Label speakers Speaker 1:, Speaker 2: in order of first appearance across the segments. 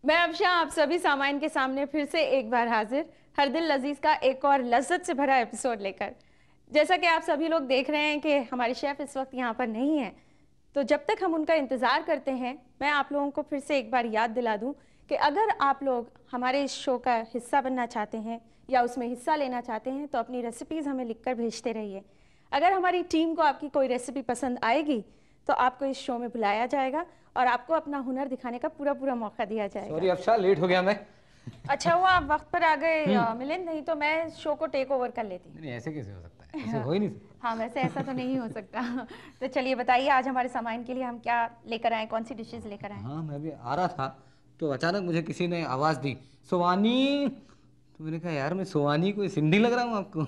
Speaker 1: मैं अफशा आप सभी सामाइन के सामने फिर से एक बार हाजिर, हर दिल लजीज का एक और लज्जत से भरा एपिसोड लेकर। जैसा कि आप सभी लोग देख रहे हैं कि हमारे शेफ इस वक्त यहाँ पर नहीं है, तो जब तक हम उनका इंतज़ार करते हैं मैं आप लोगों को फिर से एक बार याद दिला दूं कि अगर आप लोग हमारे इस शो का हिस्सा बनना चाहते हैं या उसमें हिस्सा लेना चाहते हैं तो अपनी रेसिपीज़ हमें लिखकर भेजते रहिए। अगर हमारी टीम को आपकी कोई रेसिपी पसंद आएगी तो आपको इस शो में बुलाया जाएगा और आपको अपना हुनर दिखाने का पूरा पूरा मौका दिया जाएगा।
Speaker 2: सॉरी अफशा, लेट हो गया मैं।
Speaker 1: अच्छा हुआ आप वक्त पर आ गए मिलिंद, नहीं तो मैं शो को टेक ओवर कर लेती।
Speaker 2: नहीं, ऐसे कैसे हो सकता है, ऐसे हो ही नहीं सकता।
Speaker 1: हाँ वैसे ऐसा तो नहीं हो सकता। तो चलिए बताइए आज हमारे सामान के लिए हम क्या लेकर आए, कौन सी डिशेस लेकर आए?
Speaker 2: हाँ, मैं भी आ रहा था तो अचानक मुझे किसी ने आवाज़ दी, सोवानी। तो मैंने कहा यार मैं सोवानी कोई सिंधी लग रहा हूँ आपको।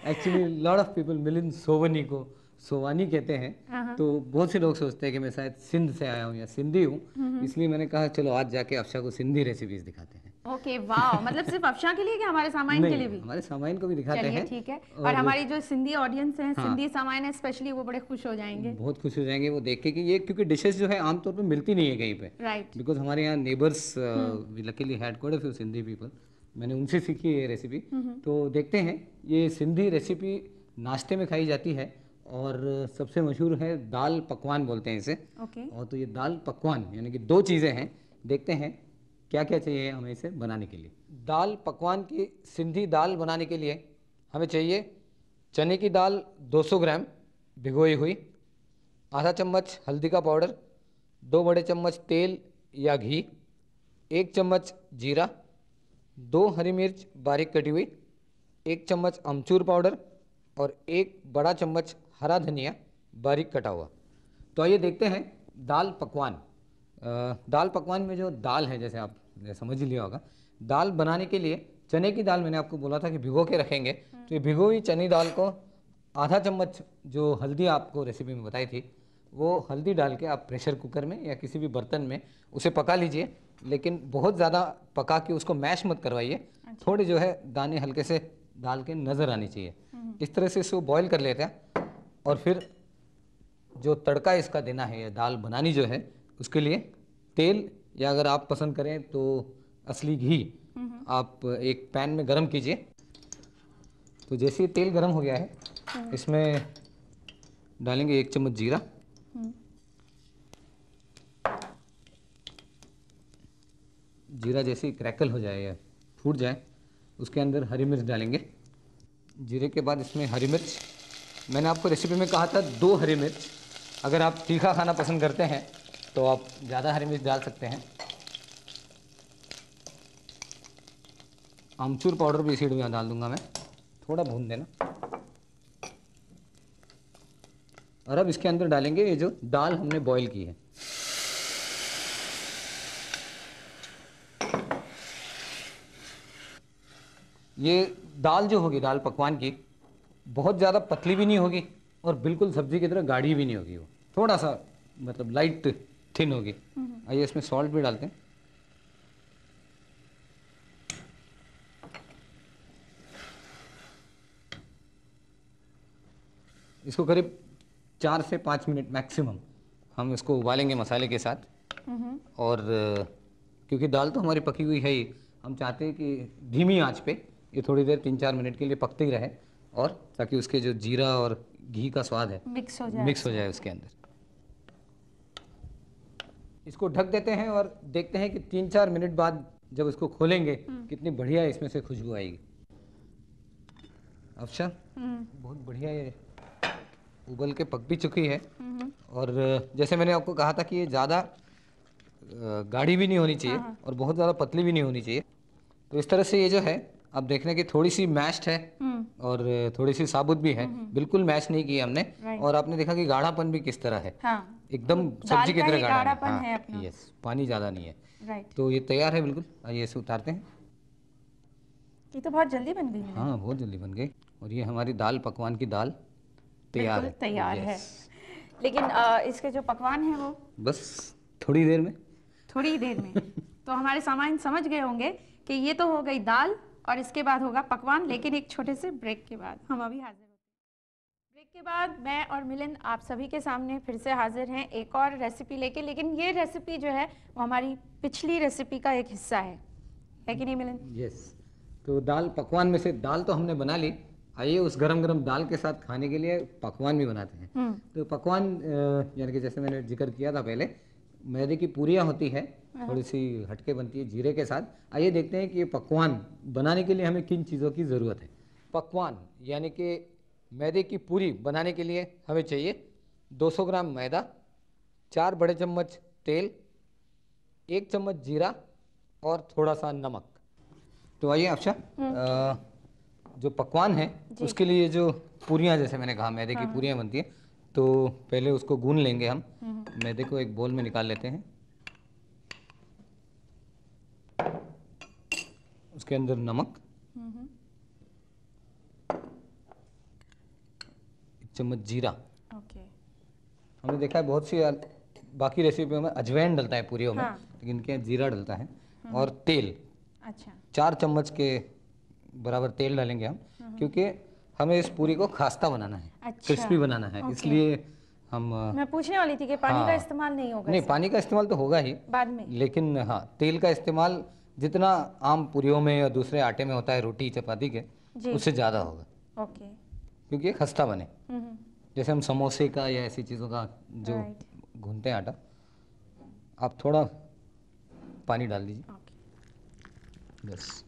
Speaker 2: Actually lot of people Milind Sovani को सोवानी कहते हैं, तो बहुत से लोग सोचते हैं कि मैं शायद सिंध से आया हूँ या सिंधी हूँ, इसलिए मैंने कहा चलो आज जाके अफशा को सिंधी रेसिपीज दिखाते हैं।
Speaker 1: ओके वाह, मतलब सिर्फ अफशा के लिए कि हमारे सामान के लिए भी?
Speaker 2: हमारे सामान को भी दिखाते हैं।
Speaker 1: ठीक है। और हमारी जो सिंधी ऑडियंस है, सिंधी सामान है स्पेशली, वो बड़े खुश हो जाएंगे,
Speaker 2: बहुत खुश हो जाएंगे वो देख के कि ये, क्योंकि डिशेस जो है आमतौर पे मिलती नहीं है कहीं पे,
Speaker 1: राइट।
Speaker 2: बिकॉज हमारे यहाँ neighbours luckily had quite a few Sindhi people, मैंने उनसे सीखी है ये रेसिपी। तो देखते हैं, ये सिंधी रेसिपी नाश्ते में खाई जाती है और सबसे मशहूर है दाल पकवान बोलते हैं इसे। और तो ये दाल पकवान यानी कि दो चीज़ें हैं, देखते हैं क्या क्या चाहिए हमें इसे बनाने के लिए। दाल पकवान की सिंधी दाल बनाने के लिए हमें चाहिए चने की दाल 200 ग्राम भिगोई हुई, आधा चम्मच हल्दी का पाउडर, 2 बड़े चम्मच तेल या घी, 1 चम्मच जीरा, 2 हरी मिर्च बारीक कटी हुई, 1 चम्मच अमचूर पाउडर और 1 बड़ा चम्मच हरा धनिया बारीक कटा हुआ। तो आइए देखते हैं दाल पकवान। दाल पकवान में जो दाल है, जैसे आप समझ ही लिया होगा, दाल बनाने के लिए चने की दाल मैंने आपको बोला था कि भिगो के रखेंगे, तो ये भिगो हुई चने दाल को आधा चम्मच जो हल्दी आपको रेसिपी में बताई थी वो हल्दी डाल के आप प्रेशर कुकर में या किसी भी बर्तन में उसे पका लीजिए, लेकिन बहुत ज़्यादा पका के उसको मैश मत करवाइए। थोड़े जो है दाने हल्के से डाल के नज़र आनी चाहिए, इस तरह से इसको बॉईल कर लेते हैं। और फिर जो तड़का इसका देना है या दाल बनानी जो है उसके लिए तेल, या अगर आप पसंद करें तो असली घी आप एक पैन में गरम कीजिए। तो जैसे ही तेल गरम हो गया है इसमें डालेंगे 1 चम्मच जीरा, जीरा जैसे ही क्रैकल हो जाए या फूट जाए उसके अंदर हरी मिर्च डालेंगे। जीरे के बाद इसमें हरी मिर्च, मैंने आपको रेसिपी में कहा था 2 हरी मिर्च, अगर आप तीखा खाना पसंद करते हैं तो आप ज़्यादा हरी मिर्च डाल सकते हैं। आमचूर पाउडर भी इसी में डाल दूंगा मैं, थोड़ा भून देना। और अब इसके अंदर डालेंगे ये जो दाल हमने बॉईल की है। ये दाल जो होगी दाल पकवान की बहुत ज़्यादा पतली भी नहीं होगी और बिल्कुल सब्जी की तरह गाढ़ी भी नहीं होगी, वो थोड़ा सा मतलब लाइट थिन होगी। आइए इसमें सॉल्ट भी डालते हैं। इसको करीब 4 से 5 मिनट मैक्सिमम हम इसको उबालेंगे मसाले के साथ। और क्योंकि दाल तो हमारी पकी हुई है ही, हम चाहते हैं कि धीमी आंच पे ये थोड़ी देर 3-4 मिनट के लिए पकते ही रहे, और ताकि उसके जो जीरा और घी का स्वाद है मिक्स हो जाए उसके अंदर। इसको ढक देते हैं और देखते हैं कि 3-4 मिनट बाद जब इसको खोलेंगे कितनी बढ़िया इसमें से खुशबू आएगी। अफशा बहुत बढ़िया ये उबल के पक भी चुकी है। और जैसे मैंने आपको कहा था कि ये ज़्यादा गाढ़ी भी नहीं होनी चाहिए और बहुत ज़्यादा पतली भी नहीं होनी चाहिए। तो इस तरह से ये जो है आप देख रहे हैं कि थोड़ी सी मैश्ड है और थोड़ी सी साबुत भी है, बिल्कुल मैश नहीं की हमने। और आपने देखा कि गाढ़ापन भी किस तरह है, एकदम सब्जी की तरह गाढ़ापन है। यस, पानी ज़्यादा नहीं है। तो ये तैयार है बिल्कुल। आइए इसे उतारते हैं।
Speaker 1: ये तो बहुत जल्दी बन गई।
Speaker 2: हाँ बहुत जल्दी बन गई। और ये हमारी दाल पकवान की दाल तैयार
Speaker 1: है। लेकिन इसके जो पकवान है वो
Speaker 2: बस थोड़ी देर में
Speaker 1: तो हमारे सामान समझ गए होंगे कि ये तो हो गई दाल और इसके बाद होगा पकवान, लेकिन एक छोटे से ब्रेक के बाद। हम अभी हाजिर होते हैं। ब्रेक के बाद मैं और मिलिंद आप सभी के सामने फिर से हाजिर हैं एक और रेसिपी लेके, लेकिन ये रेसिपी जो है वो हमारी पिछली रेसिपी का एक हिस्सा है कि नहीं मिलिंद?
Speaker 2: यस। तो दाल पकवान में से दाल तो हमने बना ली, आइए उस गरम गरम दाल के साथ खाने के लिए पकवान भी बनाते हैं। तो पकवान यानी कि जैसे मैंने जिक्र किया था पहले, मैदे की पूरियाँ होती है, थोड़ी सी हटके बनती है जीरे के साथ। आइए देखते हैं कि ये पकवान बनाने के लिए हमें किन चीज़ों की ज़रूरत है। पकवान यानी कि मैदे की पूरी बनाने के लिए हमें चाहिए 200 ग्राम मैदा, 4 बड़े चम्मच तेल, 1 चम्मच जीरा और थोड़ा सा नमक। तो आइए अफशा, जो पकवान है उसके लिए जो पूरियाँ, जैसे मैंने कहा मैदे की पूरियाँ बनती है, तो पहले उसको गूंद लेंगे हम। मैदे को एक बोल में निकाल लेते हैं, उसके अंदर नमक, 1 चम्मच जीरा।
Speaker 1: ओके।
Speaker 2: हमने देखा है बहुत सी बाकी रेसिपियों में अजवाइन डलता है पूरियों में, लेकिन इनके यहाँ जीरा डलता है। और तेल,
Speaker 1: अच्छा,
Speaker 2: 4 चम्मच के बराबर तेल डालेंगे हम, क्योंकि हमें इस पूरी को खास्ता बनाना है, क्रिस्पी बनाना है, इसलिए हम
Speaker 1: मैं पूछने वाली थी कि पानी का इस्तेमाल नहीं होगा?
Speaker 2: नहीं, पानी का इस्तेमाल तो होगा ही
Speaker 1: बाद में,
Speaker 2: लेकिन हाँ, तेल का इस्तेमाल जितना आम पूरियों में या दूसरे आटे में होता है रोटी चपाती के, उससे ज़्यादा होगा।
Speaker 1: ओके।
Speaker 2: क्योंकि ये खस्ता बने, जैसे हम समोसे का या ऐसी चीज़ों का जो गूंथते हैं आटा। आप थोड़ा पानी डाल दीजिए, बस।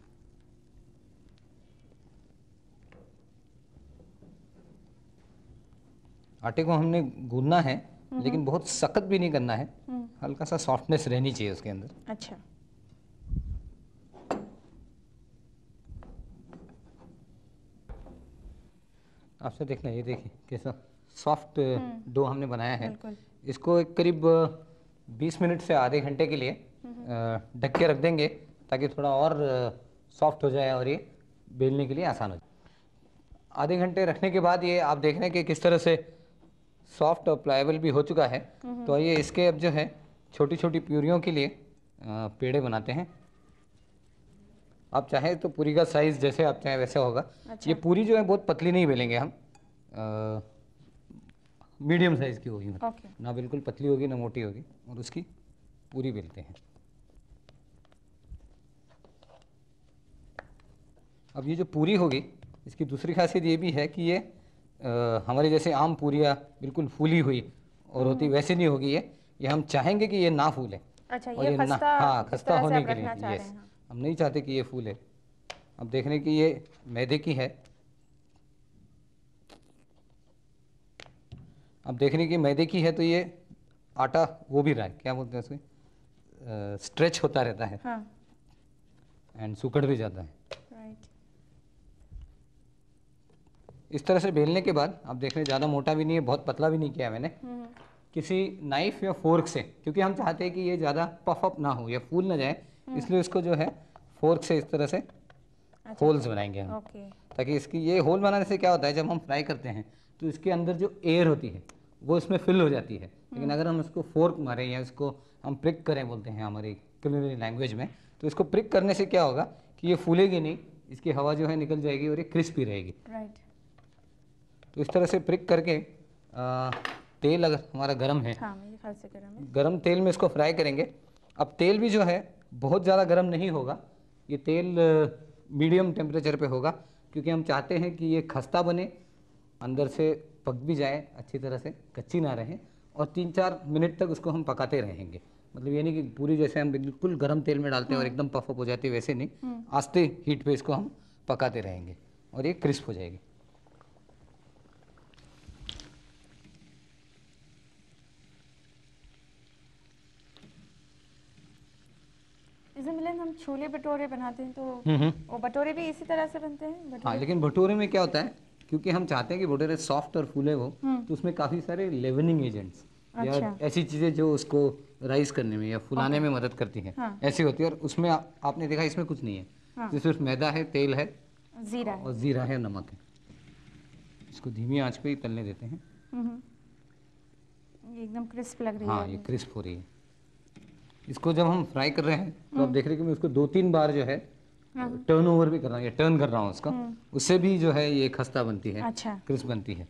Speaker 2: आटे को हमने गूंदना है, लेकिन बहुत सख्त भी नहीं करना है, हल्का सा सॉफ्टनेस रहनी चाहिए उसके अंदर।
Speaker 1: अच्छा।
Speaker 2: आपसे देखना, ये देखिए कैसा सॉफ्ट डो हमने बनाया है।
Speaker 1: बिल्कुल।
Speaker 2: इसको एक करीब 20 मिनट से आधे घंटे के लिए ढक के रख देंगे, ताकि थोड़ा और सॉफ्ट हो जाए और ये बेलने के लिए आसान हो जाए। आधे घंटे रखने के बाद ये आप देख रहे हैं कि किस तरह से सॉफ्ट और प्लायबल भी हो चुका है। तो आइए इसके अब जो है छोटी छोटी प्यूरियों के लिए पेड़े बनाते हैं। आप चाहें तो पूरी का साइज़ जैसे आप चाहें वैसे होगा। ये पूरी जो है बहुत पतली नहीं बेलेंगे हम, मीडियम साइज़ की होगी, मतलब ना बिल्कुल पतली होगी ना मोटी होगी, और उसकी पूरी बेलते हैं। अब ये जो पूरी होगी, इसकी दूसरी खासियत ये भी है कि ये हमारी जैसे आम पूरियाँ बिल्कुल फूली हुई और होती वैसे नहीं होगी। ये हम चाहेंगे कि ये ना फूले।
Speaker 1: अच्छा,
Speaker 2: और
Speaker 1: ये खस्ता,
Speaker 2: हाँ, खस्ता होने के लिए,
Speaker 1: यस,
Speaker 2: हम नहीं चाहते कि ये फूले। अब देख रहे हैं कि ये मैदे की है, अब देख रहे हैं कि मैदे की है, तो ये आटा वो भी रहा है, क्या बोलते हैं उसमें, स्ट्रेच होता रहता है, एंड सूखड़ भी जाता है। इस तरह से बेलने के बाद आप देख रहे हैं ज़्यादा मोटा भी नहीं है, बहुत पतला भी नहीं किया मैंने। किसी नाइफ या फोर्क से, क्योंकि हम चाहते हैं कि ये ज़्यादा पफ अप ना हो या फूल ना जाए, इसलिए इसको जो है फोर्क से इस तरह से होल्स बनाएंगे हम, ताकि इसकी ये होल बनाने से क्या होता है, जब हम फ्राई करते हैं तो इसके अंदर जो एयर होती है वो इसमें फिल हो जाती है। लेकिन अगर हम इसको फोर्क मारें या इसको हम प्रिक करें, बोलते हैं हमारी क्यूलिनरी लैंग्वेज में, तो इसको प्रिक करने से क्या होगा कि ये फूलेगी नहीं, इसकी हवा जो है निकल जाएगी और ये क्रिस्पी रहेगी। तो इस तरह से प्रिक करके तेल अगर हमारा गर्म है, मेरे ख्याल से गर्म तेल में इसको फ्राई करेंगे। अब तेल भी जो है बहुत ज़्यादा गर्म नहीं होगा, ये तेल मीडियम टेम्परेचर पे होगा, क्योंकि हम चाहते हैं कि ये खस्ता बने, अंदर से पक भी जाए अच्छी तरह से, कच्ची ना रहे, और 3-4 मिनट तक उसको हम पकाते रहेंगे। मतलब ये नहीं कि पूरी जैसे हम बिल्कुल गर्म तेल में डालते हैं और एकदम पफ अप हो जाती है, वैसे नहीं, आस्ते हीट पे इसको हम पकाते रहेंगे और ये क्रिस्प हो जाएगी।
Speaker 1: जैसे मिलन हम छोले भटूरे बनाते हैं, तो वो भटूरे भी इसी तरह से बनते हैं?
Speaker 2: हाँ, लेकिन भटूरे में क्या होता है, क्योंकि हम चाहते हैं कि भटूरे सॉफ्ट और फूले हो, तो उसमें काफ़ी सारे लेवनिंग एजेंट्स या ऐसी चीज़ें जो उसको राइस करने में या फुलाने में मदद करती हैं, ऐसी होती है। और उसमें आपने देखा इसमें कुछ नहीं है, तो सिर्फ मैदा है, तेल है, जीरा है, नमक है। इसको धीमी आंच पे ही तलने देते हैं।
Speaker 1: एकदम क्रिस्प लग रही है।
Speaker 2: हाँ, ये क्रिस्प हो रही है। इसको जब हम फ्राई कर रहे हैं तो आप देख रहे हैं कि मैं उसको 2-3 बार जो है टर्न ओवर भी कर रहा हूँ, या टर्न कर रहा हूँ उसका, उससे भी जो है ये खस्ता बनती है, क्रिस्प बनती है।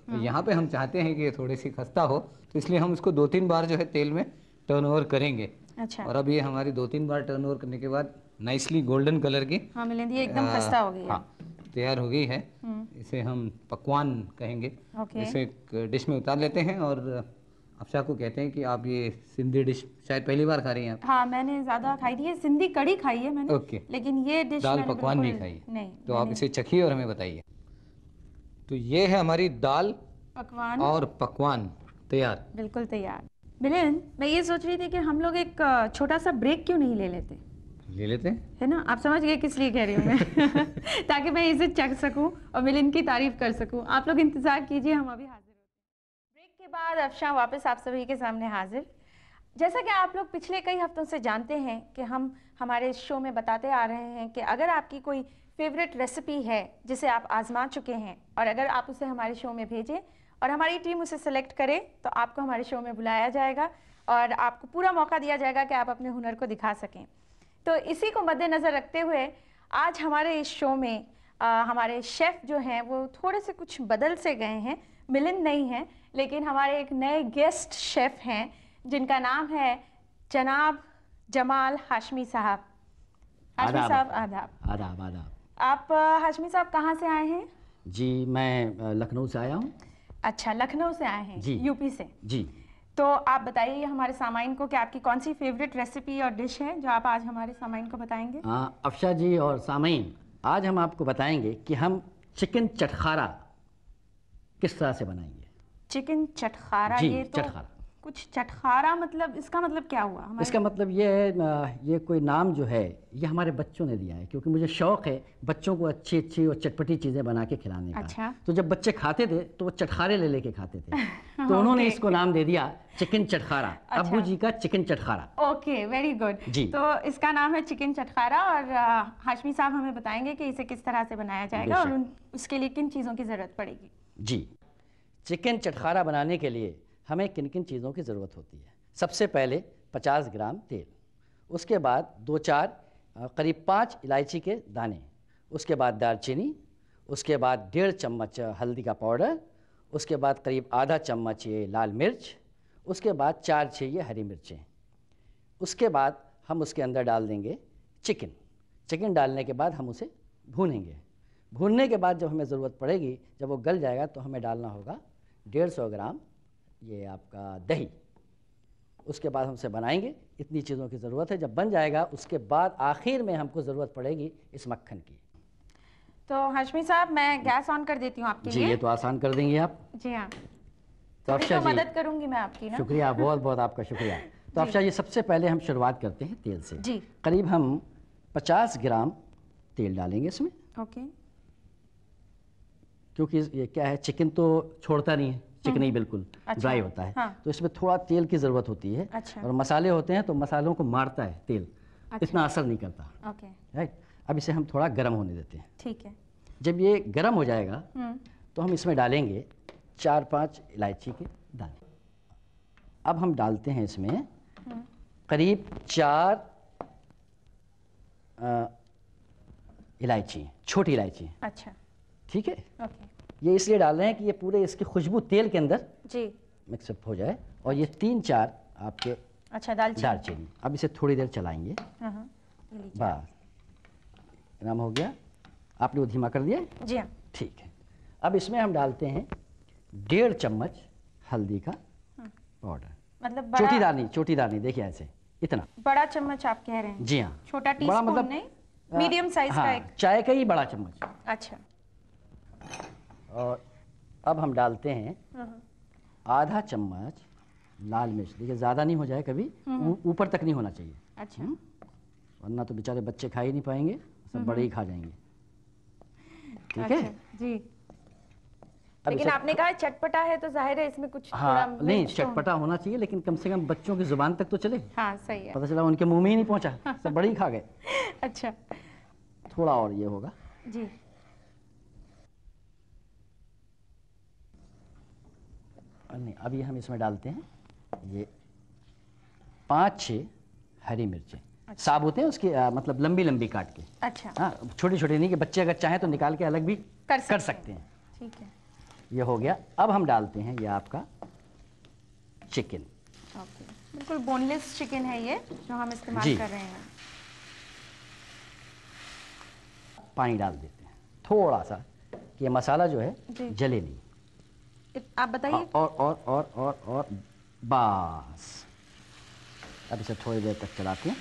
Speaker 2: यहाँ पे हम चाहते हैं कि ये थोड़ी सी खस्ता हो, तो इसलिए हम इसको 2-3 बार जो है तेल में टर्न ओवर करेंगे।
Speaker 1: अच्छा।
Speaker 2: और अब ये हमारी 2-3 बार टर्न ओवर करने के बाद नाइसली गोल्डन कलर की,
Speaker 1: हाँ मिलिंद, ये एकदम खस्ता हो गई है।
Speaker 2: हाँ, तैयार हो गई है। इसे हम पकवान कहेंगे। इसे एक डिश में उतार लेते हैं। और अफशा को कहते हैं कि आप ये सिंधी डिश शायद पहली बार खा रही हैं आप।
Speaker 1: हाँ, मैंने ज्यादा खाई थी, सिंधी कड़ी खाई है मैंने।
Speaker 2: ओके।
Speaker 1: लेकिन ये डिश
Speaker 2: दाल पकवान नहीं खाई।
Speaker 1: नहीं।
Speaker 2: तो आप इसे चखिए और हमें बताइए। तो ये है हमारी दाल
Speaker 1: पकवान
Speaker 2: और पकवान तैयार।
Speaker 1: बिल्कुल तैयार। मिलिंद, मैं ये सोच रही थी कि हम लोग एक छोटा सा ब्रेक क्यों नहीं ले लेते?
Speaker 2: ले लेते हैं,
Speaker 1: है ना? आप समझ गए किस लिए कह रही हूँ मैं ताकि मैं इसे चख सकूं और मिलिंद की तारीफ कर सकूं। आप लोग इंतजार कीजिए, हम अभी हाजिर होते हैं। ब्रेक के बाद अफशा वापस आप सभी के सामने हाजिर। जैसा कि आप लोग पिछले कई हफ्तों से जानते हैं कि हम हमारे शो में बताते आ रहे हैं कि अगर आपकी कोई फेवरेट रेसिपी है जिसे आप आजमा चुके हैं और अगर आप उसे हमारे शो में भेजें और हमारी टीम उसे सेलेक्ट करे तो आपको हमारे शो में बुलाया जाएगा और आपको पूरा मौका दिया जाएगा कि आप अपने हुनर को दिखा सकें। तो इसी को मद्देनज़र रखते हुए आज हमारे इस शो में हमारे शेफ़ जो हैं वो थोड़े से कुछ बदल से गए हैं। मिलिंद नहीं हैं, लेकिन हमारे एक नए गेस्ट शेफ़ हैं जिनका नाम है जनाब जमाल हाशमी साहब। हाशमी साहब आदाब।
Speaker 3: आदाब आदाब।
Speaker 1: आप हाशमी साहब कहाँ से आए हैं?
Speaker 3: जी, मैं लखनऊ से आया हूँ।
Speaker 1: अच्छा, लखनऊ से आए हैं?
Speaker 3: जी।
Speaker 1: यूपी से?
Speaker 3: जी।
Speaker 1: तो आप बताइए हमारे सामाइन को कि आपकी कौन सी फेवरेट रेसिपी और डिश है जो आप आज हमारे सामाइन को बताएंगे?
Speaker 3: अफशा जी और सामाइन, आज हम आपको बताएंगे कि हम चिकन चटखारा किस तरह से बनाएंगे।
Speaker 1: चिकन चटखारा?
Speaker 3: जी,
Speaker 1: ये तो
Speaker 3: चटखारा।
Speaker 1: कुछ चटखारा मतलब इसका मतलब क्या हुआ?
Speaker 3: इसका मतलब ये है, ये कोई नाम जो है ये हमारे बच्चों ने दिया है, क्योंकि मुझे शौक़ है बच्चों को अच्छी अच्छी और चटपटी चीज़ें बना के खिलाने का।
Speaker 1: अच्छा।
Speaker 3: तो जब बच्चे खाते थे तो वो चटखारे ले लेके खाते थे तो उन्होंने इसको नाम दे दिया चिकन चटखारा।
Speaker 1: अच्छा।
Speaker 3: अब्बू जी का चिकन चटखारा।
Speaker 1: Okay, very good.
Speaker 3: जी।
Speaker 1: तो इसका नाम है चिकन चटखारा और हाशमी साहब हमें बताएंगे कि इसे किस तरह से बनाया जाएगा और उसके लिए किन चीज़ों की ज़रूरत पड़ेगी।
Speaker 3: जी, चिकन चटखारा बनाने के लिए हमें किन किन चीज़ों की ज़रूरत होती है। सबसे पहले 50 ग्राम तेल, उसके बाद 2-4 करीब 5 इलायची के दाने, उसके बाद दालचीनी, उसके बाद 1.5 चम्मच हल्दी का पाउडर, उसके बाद करीब आधा चम्मच ये लाल मिर्च, उसके बाद 4-6 ये हरी मिर्चें। उसके बाद हम उसके अंदर डाल देंगे चिकन। चिकन डालने के बाद हम उसे भूनेंगे। भूनने के बाद जब हमें ज़रूरत पड़ेगी, जब वो गल जाएगा तो हमें डालना होगा 150 ग्राम ये आपका दही। उसके बाद हमसे बनाएंगे। इतनी चीज़ों की ज़रूरत है। जब बन जाएगा उसके बाद आखिर में हमको ज़रूरत पड़ेगी इस मक्खन की।
Speaker 1: तो हाशमी साहब, मैं गैस ऑन कर देती हूँ आपके लिए।
Speaker 3: जी, ये तो आसान कर देंगे आप।
Speaker 1: जी हाँ,
Speaker 3: तो अफशा जी,
Speaker 1: मदद करूँगी मैं आपकी ना।
Speaker 3: शुक्रिया, बहुत बहुत आपका शुक्रिया। तो अफशा जी, सबसे पहले हम शुरुआत करते हैं तेल से।
Speaker 1: जी।
Speaker 3: करीब हम 50 ग्राम तेल डालेंगे इसमें।
Speaker 1: ओके।
Speaker 3: क्योंकि ये क्या है, चिकन तो छोड़ता नहीं है, चिकन ही बिल्कुल ड्राई होता है।
Speaker 1: हाँ।
Speaker 3: तो इसमें थोड़ा तेल की ज़रूरत होती है।
Speaker 1: अच्छा।
Speaker 3: और मसाले होते हैं तो मसालों को मारता है तेल।
Speaker 1: अच्छा।
Speaker 3: इतना असर नहीं करता।
Speaker 1: ओके।
Speaker 3: राइट। अब इसे हम थोड़ा गर्म होने देते हैं।
Speaker 1: ठीक है।
Speaker 3: जब ये गर्म हो जाएगा तो हम इसमें डालेंगे 4-5 इलायची के दाने। अब हम डालते हैं इसमें करीब 4 इलायची, छोटी इलायची।
Speaker 1: अच्छा।
Speaker 3: ठीक है।
Speaker 1: ओके।
Speaker 3: ये इसलिए डाल रहे हैं कि ये पूरे इसकी खुशबू तेल के अंदर
Speaker 1: जी
Speaker 3: मिक्सअप हो जाए। और ये 3-4 आपके
Speaker 1: अच्छा दालचीनी।
Speaker 3: अब इसे थोड़ी देर चलाएंगे।
Speaker 1: हाँ,
Speaker 3: बस नाम हो गया। आपने वो धीमा कर दिया?
Speaker 1: जी हाँ।
Speaker 3: ठीक है। अब इसमें हम डालते हैं 1.5 चम्मच हल्दी का पाउडर।
Speaker 1: मतलब
Speaker 3: छोटी दानी देखिए ऐसे, इतना
Speaker 1: बड़ा चम्मच आप कह रहे हैं?
Speaker 3: जी हाँ।
Speaker 1: छोटा टीस्पून
Speaker 3: मतलब
Speaker 1: नहीं, मीडियम साइज का एक।
Speaker 3: चाय का ही बड़ा चम्मच।
Speaker 1: अच्छा।
Speaker 3: और अब हम डालते हैं आधा चम्मच लाल मिर्च। देखिए ज़्यादा नहीं हो जाए कभी, ऊपर तक नहीं होना चाहिए।
Speaker 1: अच्छा।
Speaker 3: वरना तो बेचारे बच्चे खा ही नहीं पाएंगे, सब बड़े ही खा जाएंगे। ठीक है
Speaker 1: जी। लेकिन आपने कहा चटपटा है तो जाहिर है इसमें कुछ थोड़ा
Speaker 3: नहीं, चटपटा होना चाहिए, लेकिन कम से कम बच्चों की जुबान तक तो चले।
Speaker 1: हाँ सही है।
Speaker 3: पता चला उनके मुंह में ही नहीं पहुंचा, सब बड़े ही खा गए।
Speaker 1: अच्छा।
Speaker 3: थोड़ा और ये होगा।
Speaker 1: जी।
Speaker 3: नहीं, अभी हम इसमें डालते हैं ये 5-6 हरी मिर्चें। अच्छा। साबुत है उसकी, मतलब लंबी लंबी काट के।
Speaker 1: अच्छा।
Speaker 3: हाँ, छोटी छोटी नहीं, कि बच्चे अगर चाहें तो निकाल के अलग भी कर सकते हैं।
Speaker 1: ठीक है।
Speaker 3: ये हो गया। अब हम डालते हैं ये आपका चिकन।
Speaker 1: ओके, बिल्कुल बोनलेस चिकन है ये जो हम इस्तेमाल
Speaker 3: जी।
Speaker 1: कर रहे हैं।
Speaker 3: पानी डाल देते हैं थोड़ा सा कि ये मसाला जो है
Speaker 1: जी।
Speaker 3: जले नहीं।
Speaker 1: आप बताइए।
Speaker 3: और बस। अब इसे थोड़ी देर तक चलाते हैं।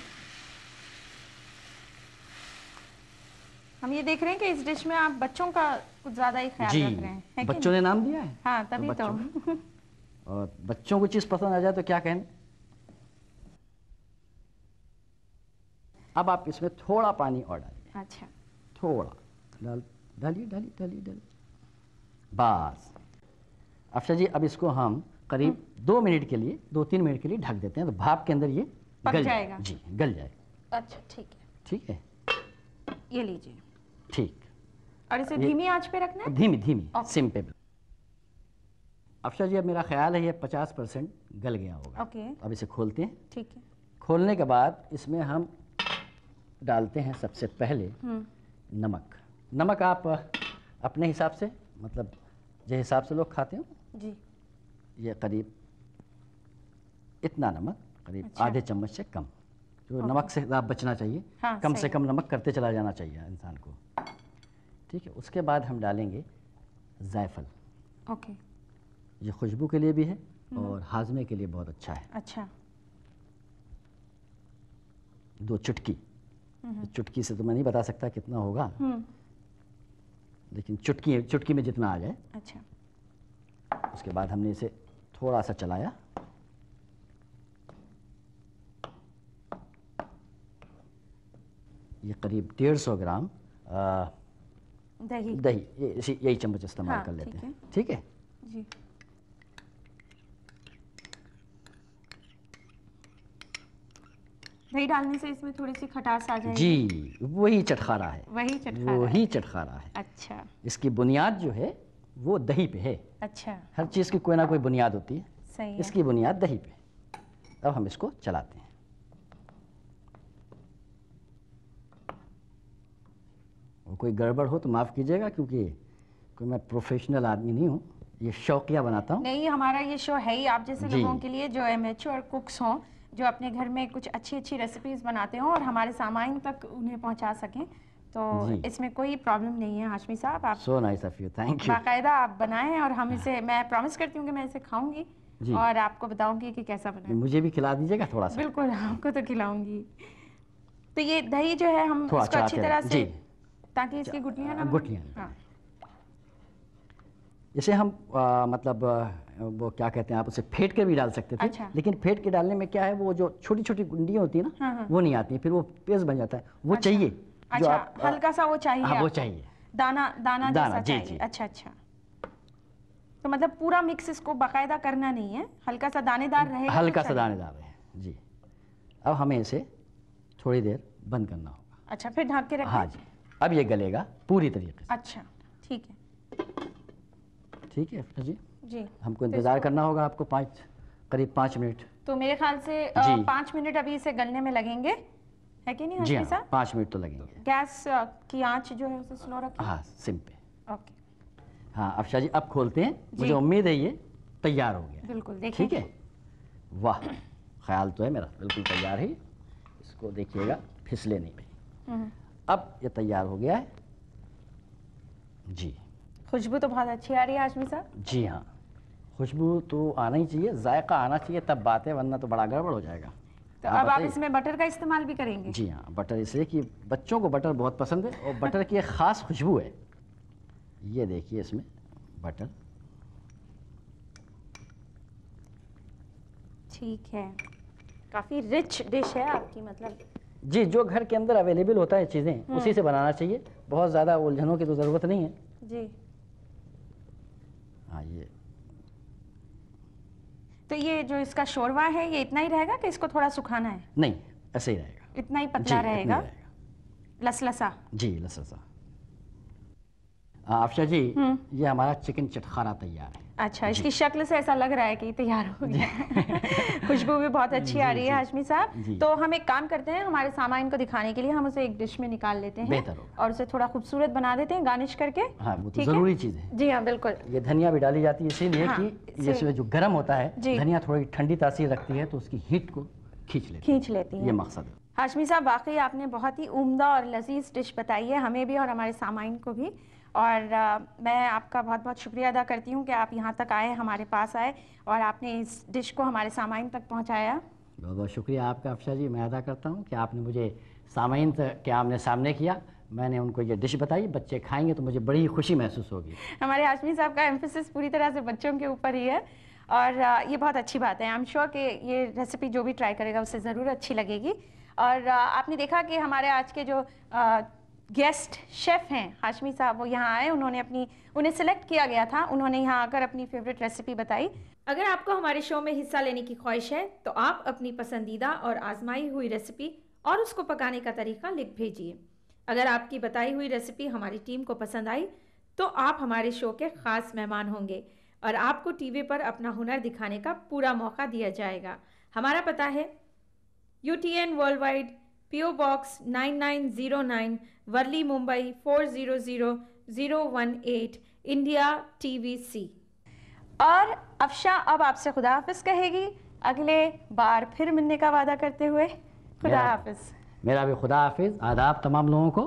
Speaker 1: हम ये देख रहे हैं कि इस डिश में आप बच्चों का कुछ ज़्यादा ही ख्याल
Speaker 3: जी,
Speaker 1: रख रहे हैं, है कि
Speaker 3: बच्चों ने नाम दिया है।
Speaker 1: हाँ, तभी तो।
Speaker 3: और बच्चों को चीज़ पसंद आ जाए तो क्या कहने। अब आप इसमें थोड़ा पानी और डालिए।
Speaker 1: अच्छा,
Speaker 3: थोड़ा डालिए। बस। अफशा जी, अब इसको हम करीब 2 मिनट के लिए, 2-3 मिनट के लिए ढक देते हैं, तो भाप के अंदर ये
Speaker 1: पक
Speaker 3: गल
Speaker 1: जाएगा।
Speaker 3: जी, गल जाएगा।
Speaker 1: अच्छा, ठीक है।
Speaker 3: ठीक है,
Speaker 1: ये लीजिए।
Speaker 3: ठीक।
Speaker 1: और इसे धीमी आंच पे रखना है?
Speaker 3: धीमी
Speaker 1: ओके।
Speaker 3: सिम पे। अफशा जी, अब मेरा ख्याल है ये 50% गल गया होगा।
Speaker 1: ओके,
Speaker 3: अब इसे खोलते हैं।
Speaker 1: ठीक है।
Speaker 3: खोलने के बाद इसमें हम डालते हैं सबसे पहले नमक। नमक आप अपने हिसाब से, मतलब जिस हिसाब से लोग खाते हो,
Speaker 1: जी।
Speaker 3: ये करीब इतना नमक, करीब
Speaker 1: अच्छा।
Speaker 3: आधे चम्मच से कम। जो नमक से आप बचना चाहिए,
Speaker 1: हाँ,
Speaker 3: कम
Speaker 1: सही।
Speaker 3: से कम नमक करते चला जाना चाहिए इंसान को। ठीक है, उसके बाद हम डालेंगे जायफल।
Speaker 1: ओके,
Speaker 3: ये खुशबू के लिए भी है और हाजमे के लिए बहुत अच्छा है।
Speaker 1: अच्छा।
Speaker 3: 2 चुटकी। चुटकी से तो मैं नहीं बता सकता कितना होगा, लेकिन चुटकी में जितना आ जाए।
Speaker 1: अच्छा,
Speaker 3: उसके बाद हमने इसे थोड़ा सा चलाया। ये करीब 150 ग्राम
Speaker 1: दही।
Speaker 3: दही, यही चम्मच इस्तेमाल
Speaker 1: हाँ,
Speaker 3: कर लेते
Speaker 1: ठीक
Speaker 3: हैं।
Speaker 1: है।
Speaker 3: ठीक है।
Speaker 1: जी। दही डालने से इसमें थोड़ी सी खटास आ जाएगी।
Speaker 3: जी, वही चटखारा है।
Speaker 1: वही चटखारा है।
Speaker 3: वही चटखारा है।
Speaker 1: अच्छा,
Speaker 3: इसकी बुनियाद जो है वो दही पे है।
Speaker 1: अच्छा,
Speaker 3: हर चीज़ की कोई ना कोई बुनियाद होती है।
Speaker 1: सही है।
Speaker 3: इसकी बुनियाद दही पे। अब हम इसको चलाते हैं। और कोई गड़बड़ हो तो माफ़ कीजिएगा, क्योंकि कोई मैं प्रोफेशनल आदमी नहीं हूँ, ये शौकिया बनाता हूँ।
Speaker 1: नहीं, हमारा ये शो है ही आप जैसे
Speaker 3: जी।
Speaker 1: लोगों के लिए जो एमेच्योर कुक्स हों, जो अपने घर में कुछ अच्छी रेसिपीज बनाते हों और हमारे सामाइन तक उन्हें पहुंचा सकें। तो
Speaker 3: जी।
Speaker 1: इसमें कोई प्रॉब्लम नहीं है हाशमी साहब। आप
Speaker 3: so nice of you, thank you.
Speaker 1: बाकायदा आप बनाएं और हम इसे, मैं प्रॉमिस करती हूँ कि मैं इसे खाऊंगी
Speaker 3: जी।
Speaker 1: और आपको बताऊंगी कि कैसा बना है।
Speaker 3: मुझे भी खिला दीजिएगा थोड़ा सा।
Speaker 1: बिल्कुल, आपको तो खिलाऊंगी। तो ये दही जो है हम
Speaker 3: थोड़ा
Speaker 1: इसको अच्छी
Speaker 3: चलाते
Speaker 1: तरह
Speaker 3: रहें।
Speaker 1: से,
Speaker 3: जी।
Speaker 1: ताकि इसकी गुठलियाँ ना
Speaker 3: गुठलियाँ
Speaker 1: बनें। हाँ,
Speaker 3: इसे हम मतलब वो क्या कहते हैं, आप उसे फेंट के भी डाल सकते थे।
Speaker 1: अच्छा।
Speaker 3: लेकिन फेंट के डालने में क्या है, वो जो छोटी छोटी गुंडियाँ होती है ना,
Speaker 1: हाँ, हाँ।
Speaker 3: वो नहीं आती, फिर वो पेस्ट बन जाता है। वो
Speaker 1: अच्छा।
Speaker 3: चाहिए जो
Speaker 1: अच्छा,
Speaker 3: आप
Speaker 1: हल्का सा वो चाहिए
Speaker 3: हाँ, वो
Speaker 1: आपको।
Speaker 3: चाहिए।
Speaker 1: दाना दाना जैसा
Speaker 3: जी,
Speaker 1: चाहिए।
Speaker 3: जी।
Speaker 1: अच्छा, अच्छा। तो मतलब पूरा मिक्स इसको बाकायदा करना नहीं है, हल्का सा दानेदार रहेगा तो
Speaker 3: हल्का सा
Speaker 1: चलेगा।
Speaker 3: दानेदार है। जी। अब हमें इसे थोड़ी देर बंद करना होगा।
Speaker 1: अच्छा, फिर ढक के रखें।
Speaker 3: हाँ जी। अब ये गलेगा पूरी तरीके से।
Speaker 1: अच्छा, ठीक है।
Speaker 3: ठीक है अफ्ता जी,
Speaker 1: जी।
Speaker 3: हमको इंतज़ार करना होगा आपको करीब 5 मिनट।
Speaker 1: तो मेरे ख्याल से
Speaker 3: जी।
Speaker 1: 5 मिनट अभी इसे गलने में लगेंगे, है कि नहीं
Speaker 3: जी
Speaker 1: हाशमी
Speaker 3: हाँ,
Speaker 1: साहब?
Speaker 3: 5 मिनट तो लगेंगे।
Speaker 1: गैस की आंच जो है उसे स्लो रखें।
Speaker 3: हाँ, सिम पे।
Speaker 1: ओके,
Speaker 3: हाँ अफशा जी, अब खोलते हैं। मुझे उम्मीद है ये तैयार हो गया।
Speaker 1: बिल्कुल देखिए।
Speaker 3: ठीक है। वाह, ख्याल तो है मेरा बिल्कुल तैयार है। इसको देखिएगा, फिसले नहीं भाई। अब ये तैयार हो गया है। जी।
Speaker 1: खुशबू तो बहुत अच्छी आ रही है हाशमी साहब।
Speaker 3: जी हाँ, खुशबू तो आना ही चाहिए, जायका आना चाहिए, तब बात है, वरना तो बड़ा गड़बड़ हो जाएगा।
Speaker 1: तो अब आप
Speaker 3: बताइए।
Speaker 1: इसमें बटर का इस्तेमाल भी करेंगे?
Speaker 3: जी हाँ, बटर इसलिए कि बच्चों को बटर बहुत पसंद है और बटर की एक ख़ास खुशबू है। ये देखिए इसमें बटर।
Speaker 1: ठीक है, काफ़ी रिच डिश है आपकी, मतलब।
Speaker 3: जी, जो घर के अंदर अवेलेबल होता है चीज़ें, उसी से बनाना चाहिए। बहुत ज़्यादा उलझनों की तो ज़रूरत नहीं है।
Speaker 1: जी।
Speaker 3: हाँ, ये
Speaker 1: तो ये जो इसका शोरवा है ये इतना ही रहेगा कि इसको थोड़ा सुखाना है?
Speaker 3: नहीं, ऐसे ही रहेगा।
Speaker 1: इतना ही
Speaker 3: जी,
Speaker 1: पतला
Speaker 3: इतना ही
Speaker 1: रहेगा,
Speaker 3: रहेगा।
Speaker 1: लसलसा।
Speaker 3: जी, लसलसा। अफशा जी, ये हमारा चिकन चटखारा तैयार है।
Speaker 1: अच्छा, इसकी शक्ल से ऐसा लग रहा है कि तैयार हो गया। खुशबू भी बहुत अच्छी आ रही है हाशमी साहब। तो हम एक काम करते हैं, हमारे सामान को दिखाने के लिए हम उसे एक डिश में निकाल लेते हैं और उसे थोड़ा खूबसूरत बना देते हैं गार्निश करके।
Speaker 3: हाँ, वो तो जरूरी चीज़ है।
Speaker 1: जी हाँ, बिल्कुल।
Speaker 3: ये धनिया भी डाली जाती है इसीलिए कि ये जो गर्म होता है, धनिया थोड़ी ठंडी तासीर रखती है तो उसकी हीट को खींच लेती है। ये मकसद है।
Speaker 1: हाशमी साहब, वाकई आपने बहुत ही उम्दा और लजीज डिश बताई है हमें भी और हमारे सामाइन को भी, और मैं आपका बहुत बहुत शुक्रिया अदा करती हूँ कि आप यहाँ तक आए, हमारे पास आए और आपने इस डिश को हमारे सामाइन तक पहुँचाया।
Speaker 3: बहुत बहुत शुक्रिया आपका अफशा जी, मैं अदा करता हूँ कि आपने मुझे सामाइन के आमने सामने किया, मैंने उनको ये डिश बताई, बच्चे खाएंगे तो मुझे बड़ी खुशी महसूस होगी।
Speaker 1: हमारे हाशमी साहब का एम्फेसिस पूरी तरह से बच्चों के ऊपर ही है और ये बहुत अच्छी बात है। आई एम श्योर कि ये रेसिपी जो भी ट्राई करेगा उसे ज़रूर अच्छी लगेगी। और आपने देखा कि हमारे आज के जो गेस्ट शेफ़ हैं हाशमी साहब, वो यहाँ आए, उन्हें सेलेक्ट किया गया था, उन्होंने यहाँ आकर अपनी फेवरेट रेसिपी बताई। अगर आपको हमारे शो में हिस्सा लेने की ख्वाहिश है तो आप अपनी पसंदीदा और आजमाई हुई रेसिपी और उसको पकाने का तरीका लिख भेजिए। अगर आपकी बताई हुई रेसिपी हमारी टीम को पसंद आई तो आप हमारे शो के ख़ास मेहमान होंगे और आपको टीवी पर अपना हुनर दिखाने का पूरा मौका दिया जाएगा। हमारा पता है UTN worldwide, PO box 9909, Worli, Mumbai 400018, India, TVC। और अफशा अब आपसे खुदा हाफिज कहेगी, अगले बार फिर मिलने का वादा करते हुए। खुदा हाफिज।
Speaker 3: मेरा भी खुदा हाफिज। आदाब तमाम लोगों को।